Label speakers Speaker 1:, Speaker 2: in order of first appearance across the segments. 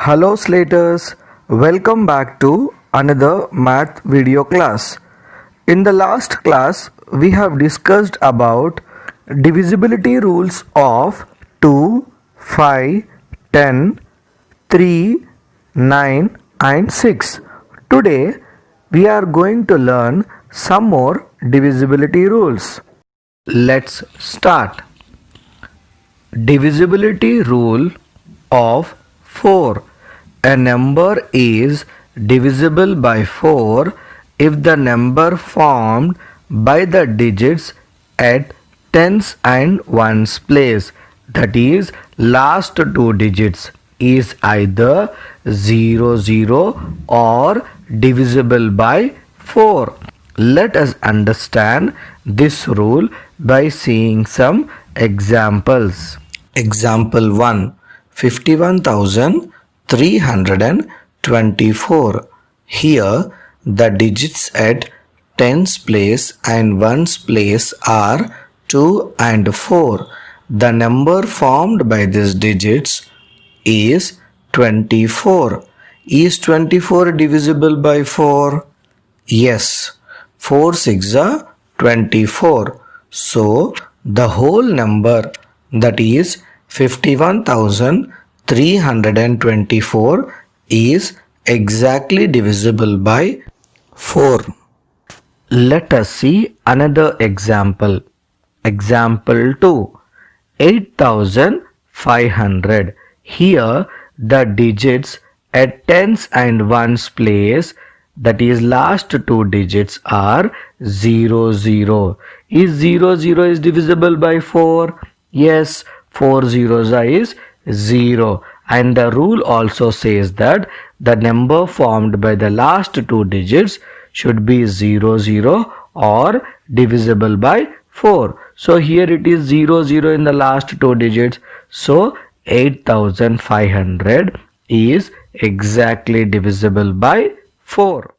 Speaker 1: Hello Slaters, welcome back to another math video class. In the last class, we have discussed about divisibility rules of 2, 5, 10, 3, 9 and 6. Today, we are going to learn some more divisibility rules. Let's start. Divisibility rule of 4. A number is divisible by 4 if the number formed by the digits at tens and ones place, that is last two digits, is either 00 or divisible by 4. Let us understand this rule by seeing some examples. Example 1. 51,324. Here the digits at tens place and ones place are 2 and 4. The number formed by these digits is 24. Is 24 divisible by 4? Yes. 4 6 are 24. So the whole number, that is 51,324, is exactly divisible by 4. Let us see another example. Example 2. 8,500. Here the digits at tens and ones place, that is last two digits, are 00. Is 00 is divisible by 4? Yes, 4 zeros is 0. And the rule also says that the number formed by the last two digits should be 00 or divisible by 4. So here it is 00 in the last two digits. So 8,500 is exactly divisible by 4.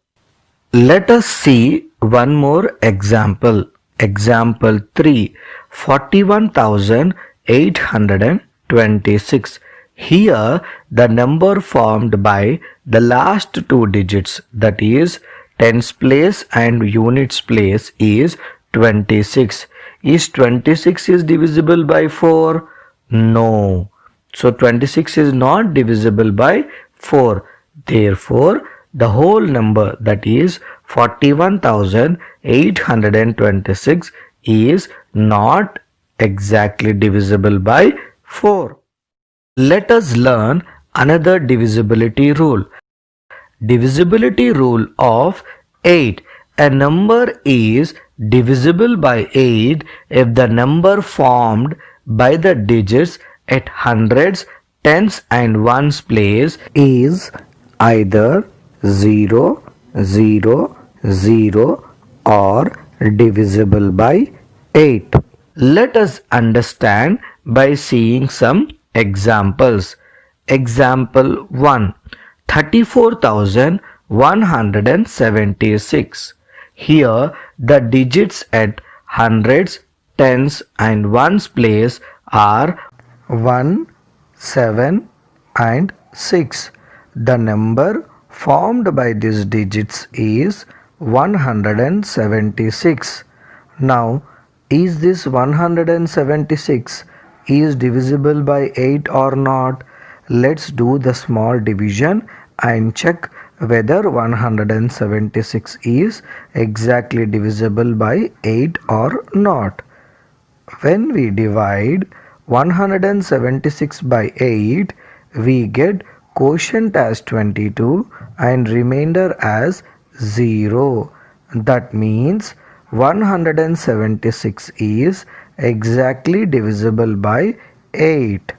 Speaker 1: Let us see one more example. Example 3. 41,826. Here the number formed by the last two digits, that is tens place and units place, is 26. Is 26 is divisible by 4? No. So 26 is not divisible by 4. Therefore, the whole number, that is 41,826, is not exactly divisible by 4. Let us learn another divisibility rule. Divisibility rule of 8. A number is divisible by 8 if the number formed by the digits at hundreds, tens and ones place is either 0, 0, 0 or divisible by 8. Let us understand by seeing some examples. Example 1. 34,176. Here the digits at hundreds, tens and ones place are 1, 7 and 6. The number formed by these digits is 176. Now, is this 176 is divisible by 8 or not? Let's do the small division and check whether 176 is exactly divisible by 8 or not. When we divide 176 by 8, we get quotient as 22 and remainder as 0. That means 176 is exactly divisible by 8.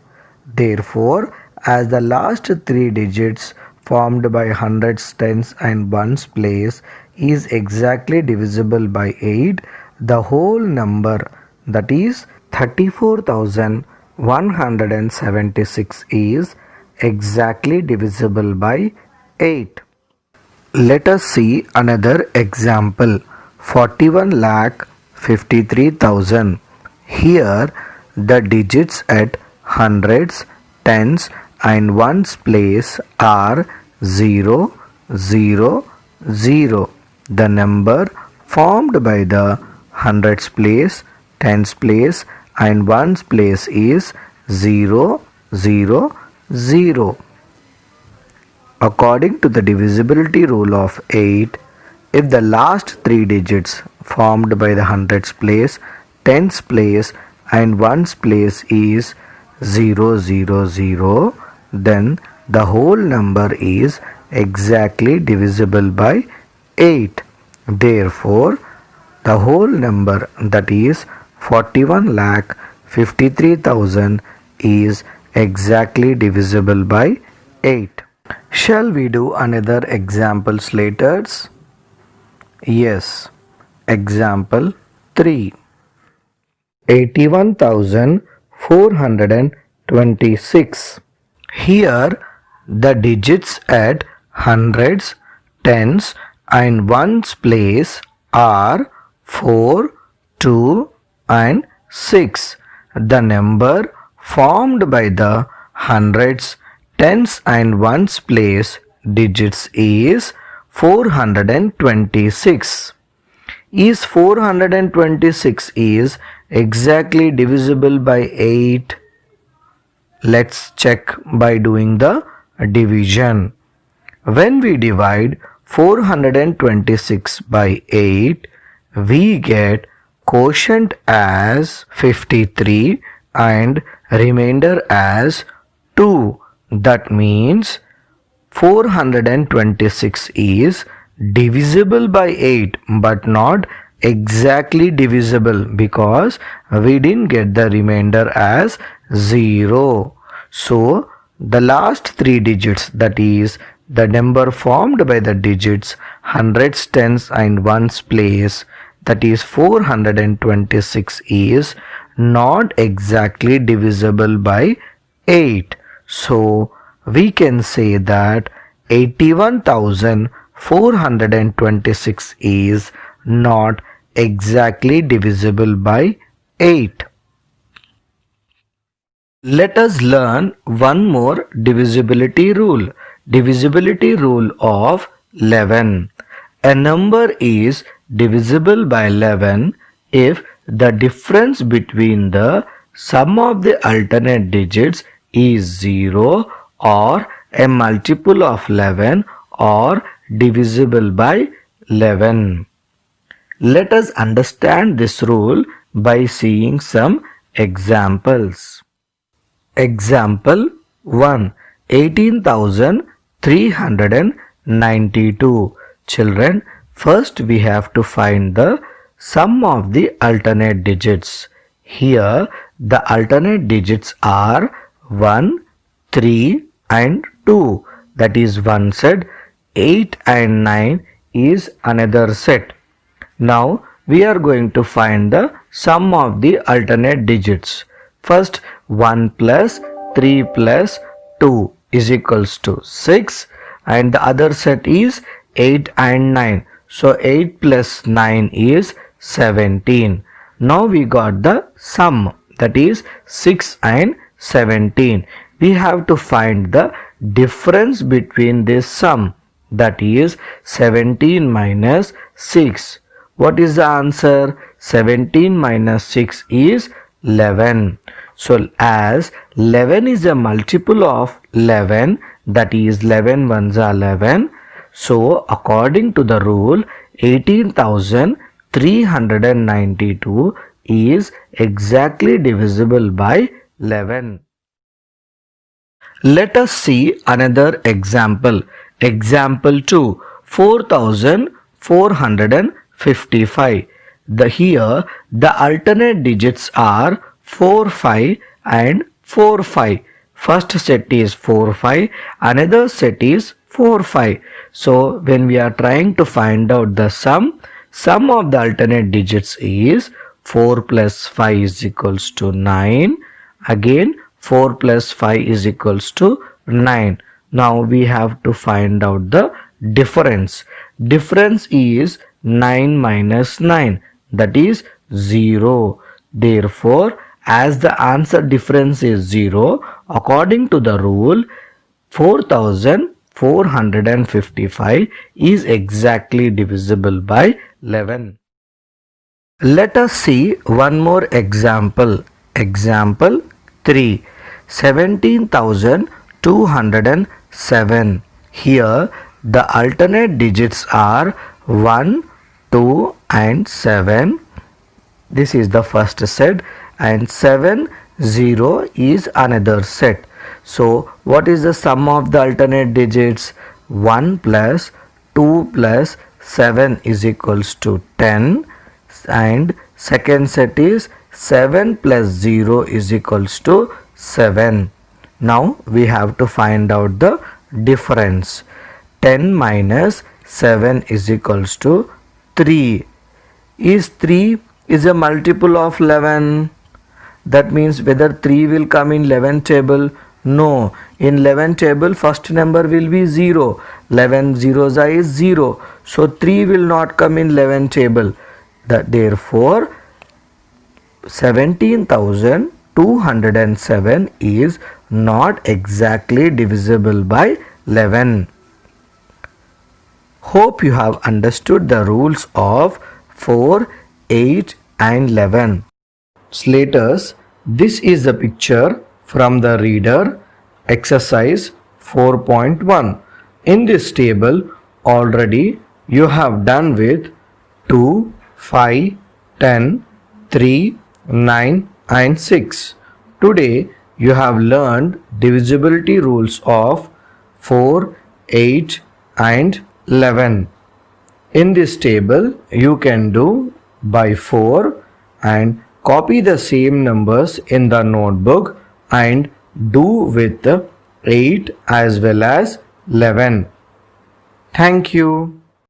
Speaker 1: Therefore, as the last three digits formed by hundreds, tens and ones place is exactly divisible by 8, the whole number, that is 34,176, is exactly divisible by 8. Let us see another example. 41,53,000. Here the digits at hundreds, tens and ones place are 0, 0, 0. The number formed by the hundreds place, tens place and ones place is 0, 0, 0. According to the divisibility rule of 8, if the last three digits formed by the hundreds place, tens place and ones place is 0, 0, 0, then the whole number is exactly divisible by 8. Therefore, the whole number, that is 41,53,000, is exactly divisible by 8. Shall we do another examples later? Yes. Example 3. 81,426. Here the digits at hundreds, tens and ones place are 4, 2 and 6. The number formed by the hundreds, tens and ones place digits is 426. Is 426 is exactly divisible by 8? Let's check by doing the division. When we divide 426 by 8, we get quotient as 53 and remainder as 2. That means 426 is divisible by 8 but not exactly divisible because we didn't get the remainder as 0. So the last three digits, that is the number formed by the digits hundreds, tens and ones place, that is 426, is not exactly divisible by 8. So we can say that 81,426 is not exactly divisible by 8. Let us learn one more divisibility rule. Divisibility rule of 11. A number is divisible by 11 if the difference between the sum of the alternate digits is 0 or a multiple of 11 or divisible by 11. Let us understand this rule by seeing some examples. Example 1. 18,392. Children, first we have to find the sum of the alternate digits. Here the alternate digits are 1, 3 and 2. That is one set. 8 and 9 is another set. Now we are going to find the sum of the alternate digits. First, 1 plus 3 plus 2 is equals to 6 and the other set is 8 and 9. So 8 plus 9 is 17. Now we got the sum, that is 6 and 17. We have to find the difference between this sum, that is 17 minus 6. What is the answer? 17 minus 6 is 11. So as 11 is a multiple of 11, that is 11 ones are 11. So according to the rule, 18,392 is exactly divisible by 11. Let us see another example. Example 2. 4,455. Here the alternate digits are 4, 5 and 4, 5. First set is 4, 5. Another set is 4, 5. So when we are trying to find out the sum of the alternate digits is 4 plus 5 is equals to 9. Again 4 plus 5 is equals to 9. Now we have to find out the difference. Difference is 9 minus 9, that is 0. Therefore, as the answer difference is 0, according to the rule, 4455 is exactly divisible by 11. Let us see one more example. Example 3. 17,207. Here the alternate digits are 1, 2 and 7. This is the first set, and 7, 0 is another set. So what is the sum of the alternate digits? 1 plus 2 plus 7 is equals to 10, and second set is 7 plus 0 is equals to 7. Now we have to find out the difference. 10 minus 7 is equals to 3. Is 3 is a multiple of 11? That means whether 3 will come in 11 table? No. In 11 table first number will be 0. 11 zeros is 0. So 3 will not come in 11 table. Therefore 17,207 is not exactly divisible by 11. Hope you have understood the rules of 4, 8 and 11. Slaters, this is the picture from the reader, exercise 4.1. In this table already you have done with 2, 5, 10, 3, 9 and 6. Today you have learned divisibility rules of 4, 8 and 11. In this table you can do by 4 and copy the same numbers in the notebook and do with 8 as well as 11. Thank you.